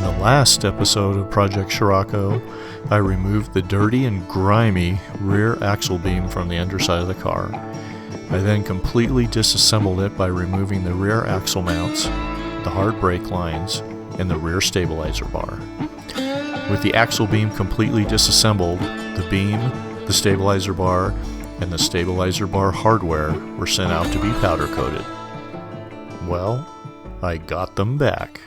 In the last episode of Project Scirocco, I removed the dirty and grimy rear axle beam from the underside of the car. I then completely disassembled it by removing the rear axle mounts, the hard brake lines, and the rear stabilizer bar. With the axle beam completely disassembled, the beam, the stabilizer bar, and the stabilizer bar hardware were sent out to be powder coated. Well, I got them back.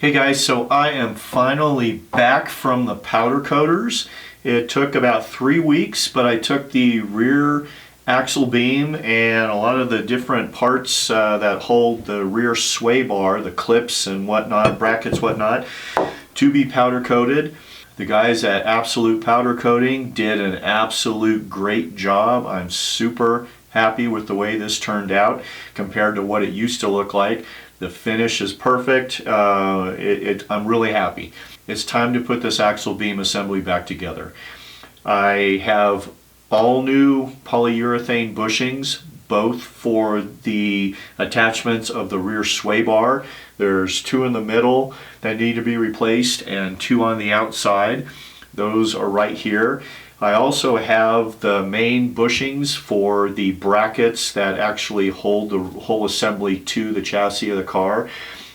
Hey guys, so I am finally back from the powder coaters. It took about 3 weeks, but I took the rear axle beam and a lot of the different parts that hold the rear sway bar, the clips and whatnot, brackets, whatnot, to be powder coated. The guys at Absolute Powder Coating did an absolute great job. I'm super happy with the way this turned out compared to what it used to look like. The finish is perfect. I'm really happy. It's time to put this axle beam assembly back together. I have all new polyurethane bushings, both for the attachments of the rear sway bar. There's 2 in the middle that need to be replaced and 2 on the outside. Those are right here. I also have the main bushings for the brackets that actually hold the whole assembly to the chassis of the car.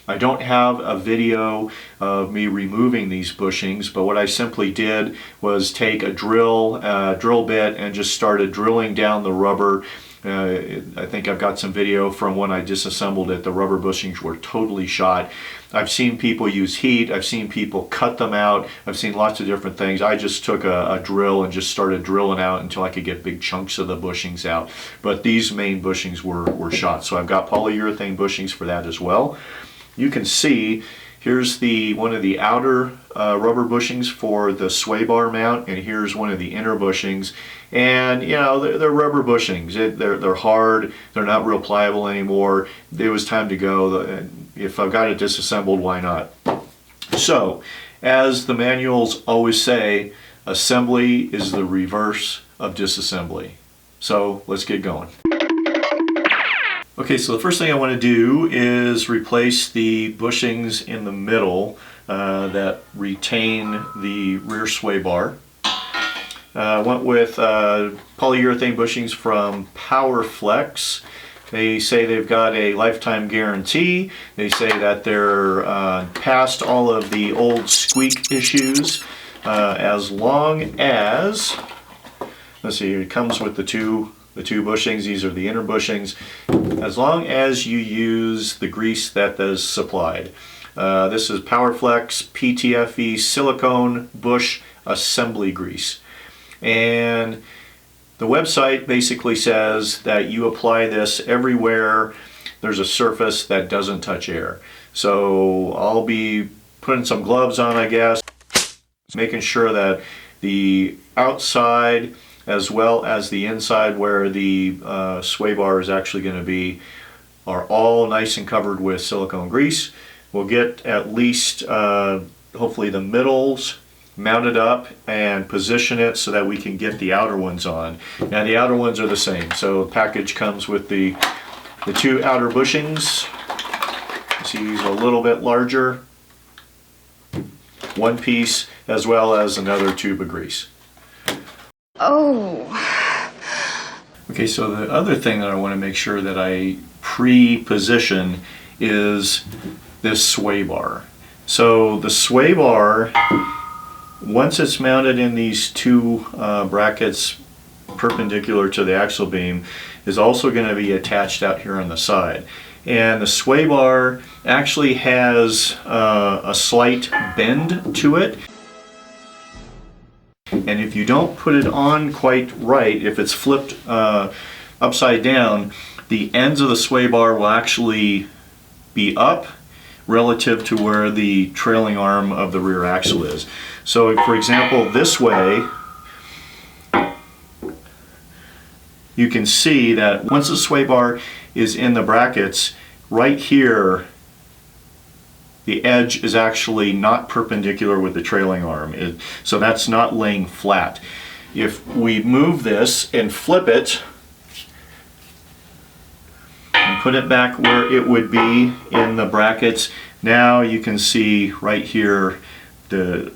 I don't have a video of me removing these bushings, but what I simply did was take a drill bit and just started drilling down the rubber. I think I've got some video from when I disassembled it. The rubber bushings were totally shot. I've seen people use heat. I've seen people cut them out. I've seen lots of different things. I just took a drill and just started drilling out until I could get big chunks of the bushings out. But these main bushings were shot. So I've got polyurethane bushings for that as well. You can see here's one of the outer rubber bushings for the sway bar mount, and here's one of the inner bushings. And you know, they're rubber bushings. They're hard. They're not real pliable anymore. It was time to go. If I've got it disassembled, why not? So, as the manuals always say, assembly is the reverse of disassembly. So let's get going. Okay, so the first thing I want to do is replace the bushings in the middle that retain the rear sway bar. I went with polyurethane bushings from Powerflex. They say they've got a lifetime guarantee. They say that they're past all of the old squeak issues as long as, let's see, it comes with the two bushings. These are the inner bushings. As long as you use the grease that is supplied. This is Powerflex Ptfe Silicone Bush Assembly Grease. And the website basically says that you apply this everywhere there's a surface that doesn't touch air. So I'll be putting some gloves on, I guess, making sure that the outside as well as the inside where the sway bar is actually going to be are all nice and covered with silicone grease. We'll get at least hopefully the middles mounted up and position it so that we can get the outer ones on. Now the outer ones are the same. So the package comes with the 2 outer bushings. See, these are a little bit larger. 1 piece as well as another tube of grease. Oh. Okay, so the other thing that I want to make sure that I pre-position is this sway bar. So the sway bar, once it's mounted in these 2 brackets perpendicular to the axle beam, is also going to be attached out here on the side. And the sway bar actually has a slight bend to it. And if you don't put it on quite right, if it's flipped upside down, the ends of the sway bar will actually be up relative to where the trailing arm of the rear axle is. So for example, this way, you can see that once the sway bar is in the brackets, right here, the edge is actually not perpendicular with the trailing arm. So that's not laying flat. If we move this and flip it, and put it back where it would be in the brackets, now you can see right here the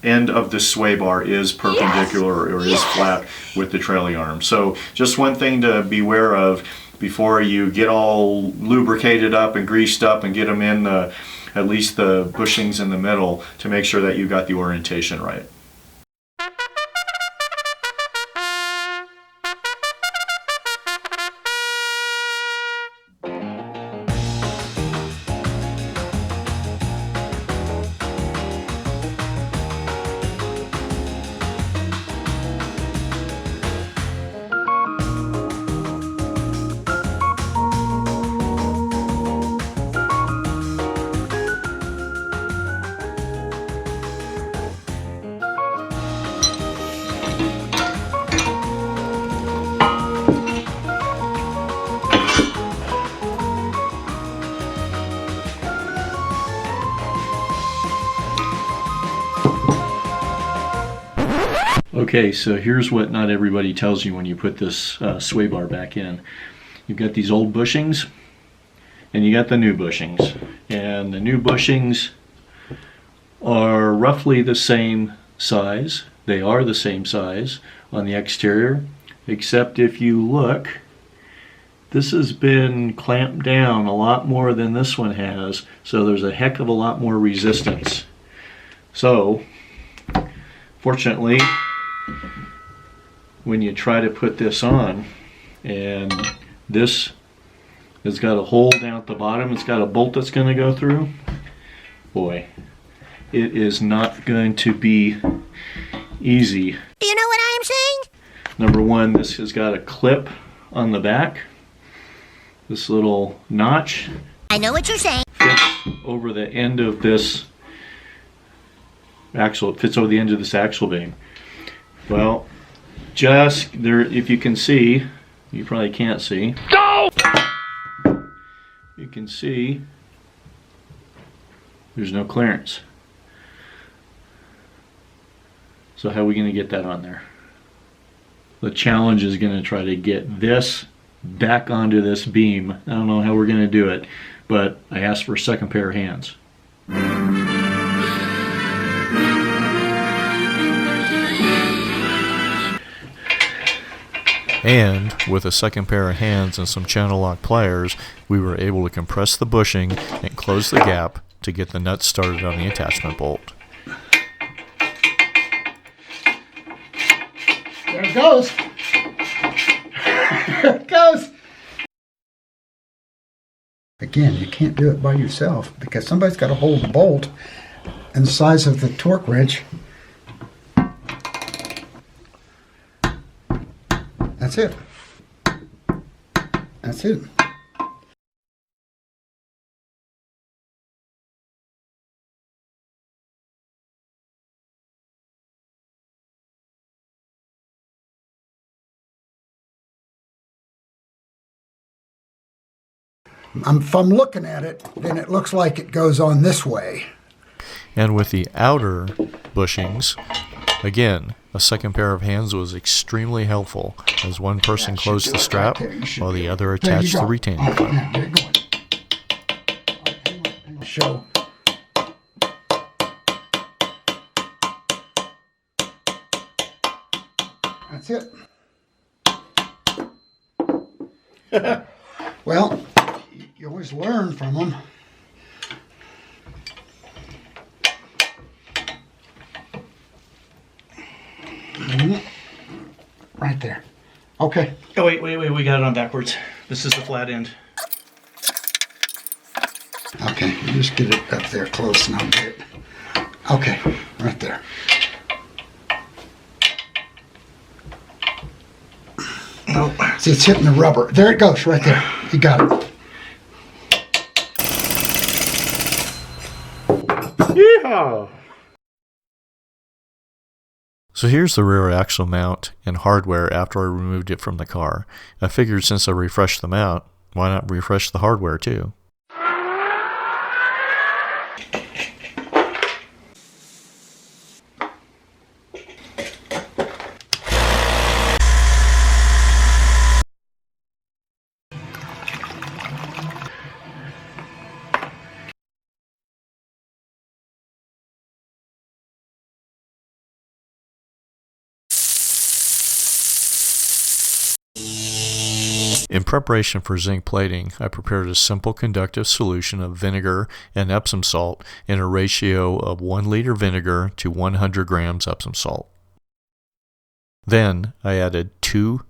end of the sway bar is perpendicular or is flat with the trailing arm. So just one thing to beware of before you get all lubricated up and greased up and get them in at least the bushings in the middle, to make sure that you got the orientation right. Okay, so here's what not everybody tells you when you put this sway bar back in. You've got these old bushings, and you got the new bushings. And the new bushings are roughly the same size. They are the same size on the exterior, except if you look, this has been clamped down a lot more than this one has, so there's a heck of a lot more resistance. So, fortunately, when you try to put this on, and this has got a hole down at the bottom, it's got a bolt that's going to go through, boy, it is not going to be easy. Do you know what I am saying? Number one, this has got a clip on the back, this little notch. I know what you're saying. Fits over the end of this axle. It fits over the end of this axle beam. Well, just there, if you can see, you probably can't see. No! You can see there's no clearance. So how are we going to get that on there? The challenge is going to try to get this back onto this beam. I don't know how we're going to do it, but I asked for a second pair of hands. And with a second pair of hands and some channel lock pliers, we were able to compress the bushing and close the gap to get the nuts started on the attachment bolt. There it goes. There it goes. Again, you can't do it by yourself because somebody's got to hold the bolt and the size of the torque wrench. That's it. That's it. If I'm looking at it, then it looks like it goes on this way. And with the outer bushings, again, a second pair of hands was extremely helpful as one person closed the strap while the other attached the retaining clip. Now, get it going. Hang on. Show. That's it. Well, you always learn from them. Right there. Okay. Oh, wait, we got it on backwards. This is the flat end. Okay, you just get it up there close and I'll get it. Okay, right there. Oh, see, it's hitting the rubber. There it goes, right there. You got it. So here's the rear axle mount and hardware after I removed it from the car. I figured since I refreshed the mount, why not refresh the hardware too? In preparation for zinc plating, I prepared a simple conductive solution of vinegar and Epsom salt in a ratio of 1 liter vinegar to 100 grams Epsom salt. Then I added 2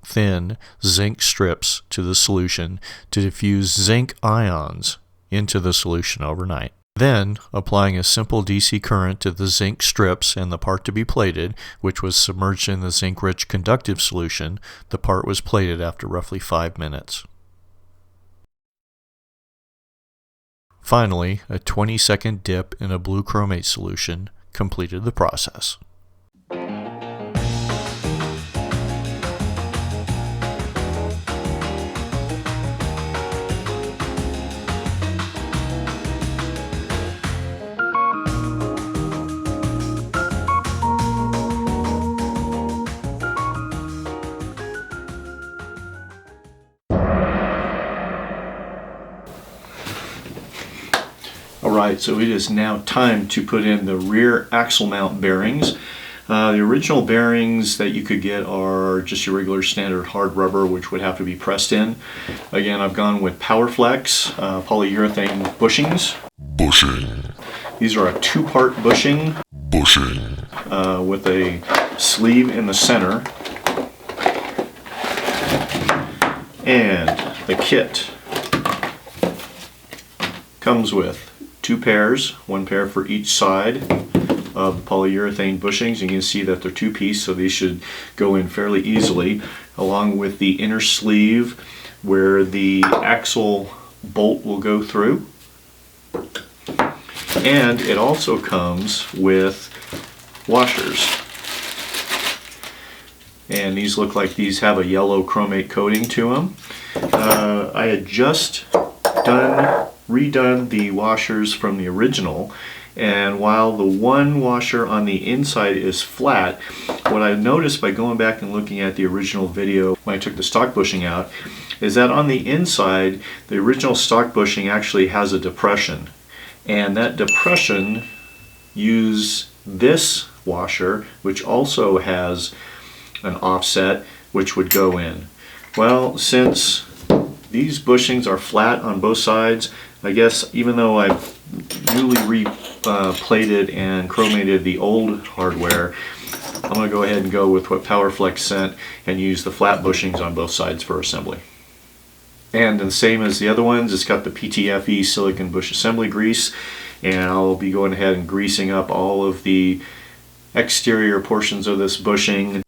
thin zinc strips to the solution to diffuse zinc ions into the solution overnight. Then, applying a simple DC current to the zinc strips and the part to be plated, which was submerged in the zinc-rich conductive solution, the part was plated after roughly 5 minutes. Finally, a 20-second dip in a blue chromate solution completed the process. Alright, so it is now time to put in the rear axle mount bearings. The original bearings that you could get are just your regular standard hard rubber, which would have to be pressed in. Again, I've gone with Powerflex polyurethane bushings. These are a 2-part bushing. With a sleeve in the center. And the kit comes with 2 pairs, 1 pair for each side of the polyurethane bushings. You can see that they're 2-piece, so these should go in fairly easily, along with the inner sleeve where the axle bolt will go through. And it also comes with washers. And these look like these have a yellow chromate coating to them. I had just redone the washers from the original, and while the one washer on the inside is flat, what I noticed by going back and looking at the original video when I took the stock bushing out is that on the inside the original stock bushing actually has a depression, and that depression used this washer, which also has an offset, which would go in. Well, since these bushings are flat on both sides, I guess even though I've newly re-plated and chromated the old hardware, I'm going to go ahead and go with what Powerflex sent and use the flat bushings on both sides for assembly. And the same as the other ones, it's got the Ptfe silicone bush assembly grease, and I'll be going ahead and greasing up all of the exterior portions of this bushing.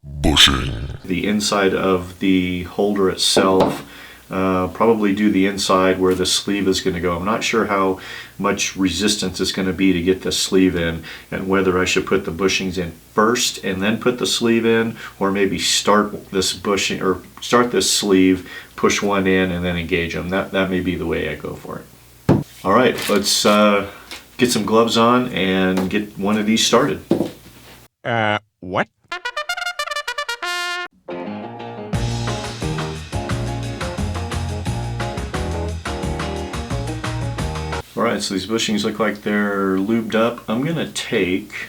The inside of the holder itself, probably do the inside where the sleeve is going to go. I'm not sure how much resistance it's going to be to get the sleeve in, and whether I should put the bushings in first and then put the sleeve in, or maybe start this bushing or start this sleeve, push one in, and then engage them. That may be the way I go for it. All right, let's get some gloves on and get one of these started. What? Alright, so these bushings look like they're lubed up. I'm going to take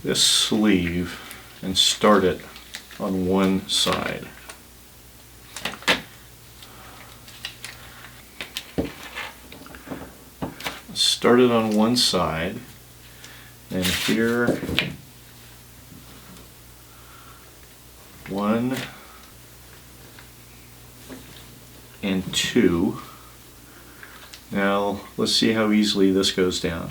this sleeve and start it on one side. Start it on one side, and here, 1 and 2. Now, let's see how easily this goes down.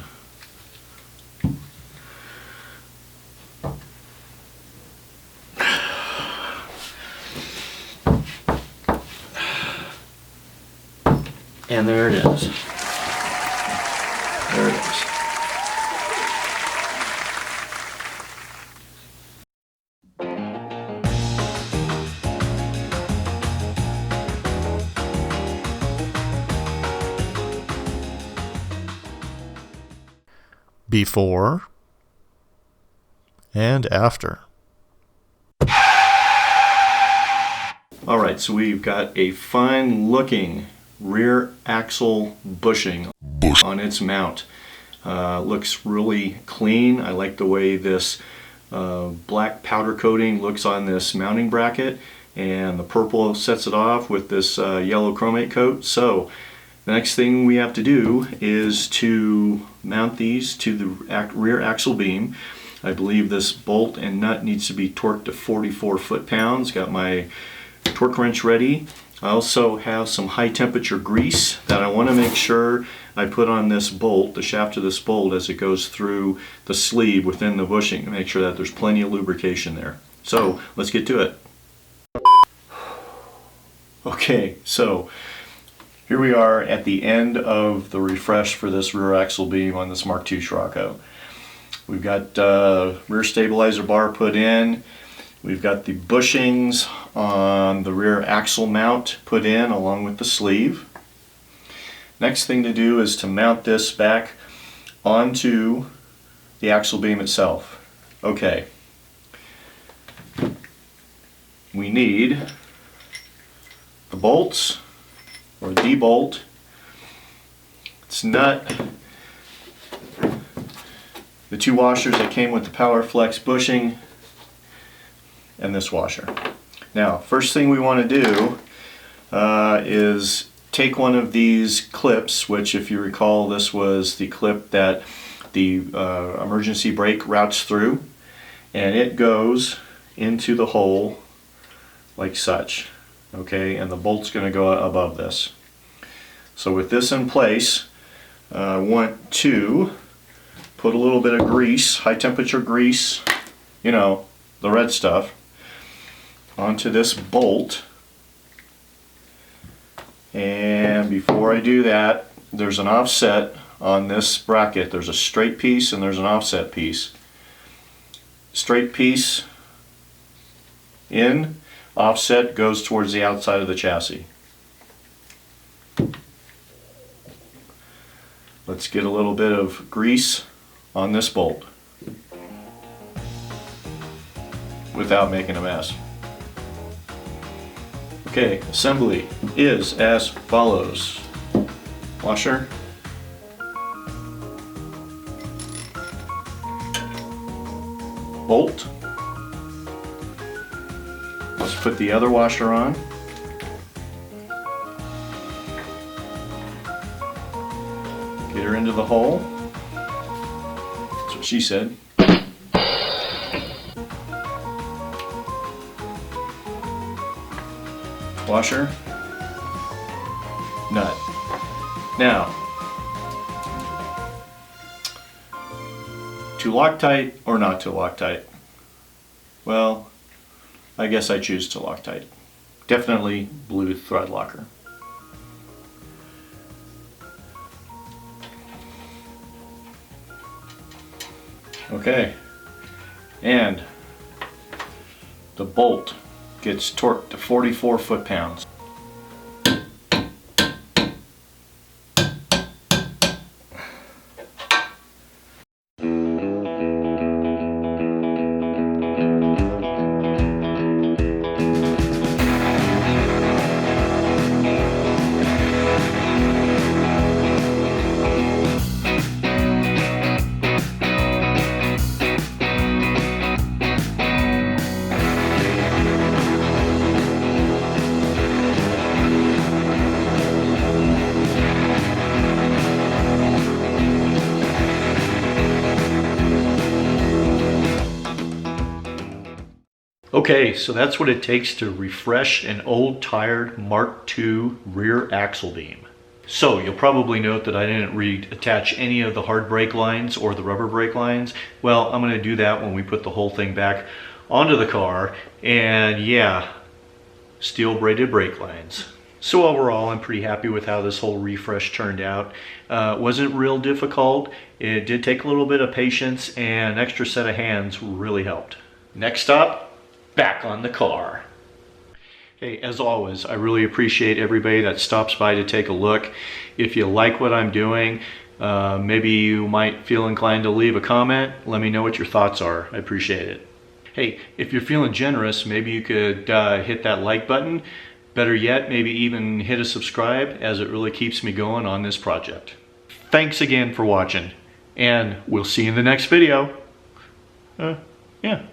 And there it is. There it is. before and after. All right, so we've got a fine looking rear axle bushing on its mount. Looks really clean. I like the way this black powder coating looks on this mounting bracket, and the purple sets it off with this yellow chromate coat. So the next thing we have to do is to mount these to the rear axle beam. I believe this bolt and nut needs to be torqued to 44 foot-pounds. Got my torque wrench ready. I also have some high temperature grease that I want to make sure I put on this bolt, the shaft of this bolt, as it goes through the sleeve within the bushing to make sure that there's plenty of lubrication there. So let's get to it. Okay, so here we are at the end of the refresh for this rear axle beam on this Mark II Scirocco. We've got rear stabilizer bar put in. We've got the bushings on the rear axle mount put in along with the sleeve. Next thing to do is to mount this back onto the axle beam itself. Okay. We need the bolts, or the bolt, its nut, the two washers that came with the Powerflex bushing, and this washer. Now, first thing we want to do is take one of these clips, which, if you recall, this was the clip that the emergency brake routes through, and it goes into the hole like such. Okay, and the bolt's going to go above this. So with this in place, I want to put a little bit of grease, high temperature grease, you know, the red stuff, onto this bolt. And before I do that, there's an offset on this bracket. There's a straight piece and there's an offset piece. Straight piece in, offset goes towards the outside of the chassis. Let's get a little bit of grease on this bolt without making a mess. Okay, assembly is as follows. Washer, bolt. Let's put the other washer on. Get her into the hole. That's what she said. Washer, nut. Now, to Loctite or not to Loctite? Well, I guess I choose to Loctite. Definitely blue thread locker. Okay, and the bolt gets torqued to 44 foot-pounds. Okay, so that's what it takes to refresh an old tired Mark II rear axle beam. So you'll probably note that I didn't reattach any of the hard brake lines or the rubber brake lines. Well, I'm going to do that when we put the whole thing back onto the car, and yeah, steel braided brake lines. So overall, I'm pretty happy with how this whole refresh turned out. Wasn't real difficult. It did take a little bit of patience, and an extra set of hands really helped. Next up, back on the car. Hey, as always, I really appreciate everybody that stops by to take a look. If you like what I'm doing, Maybe you might feel inclined to leave a comment. Let me know what your thoughts are. I appreciate it. Hey, if you're feeling generous, maybe you could hit that like button. Better yet, maybe even hit a subscribe, as it really keeps me going on this project. Thanks again for watching, and we'll see you in the next video. Yeah.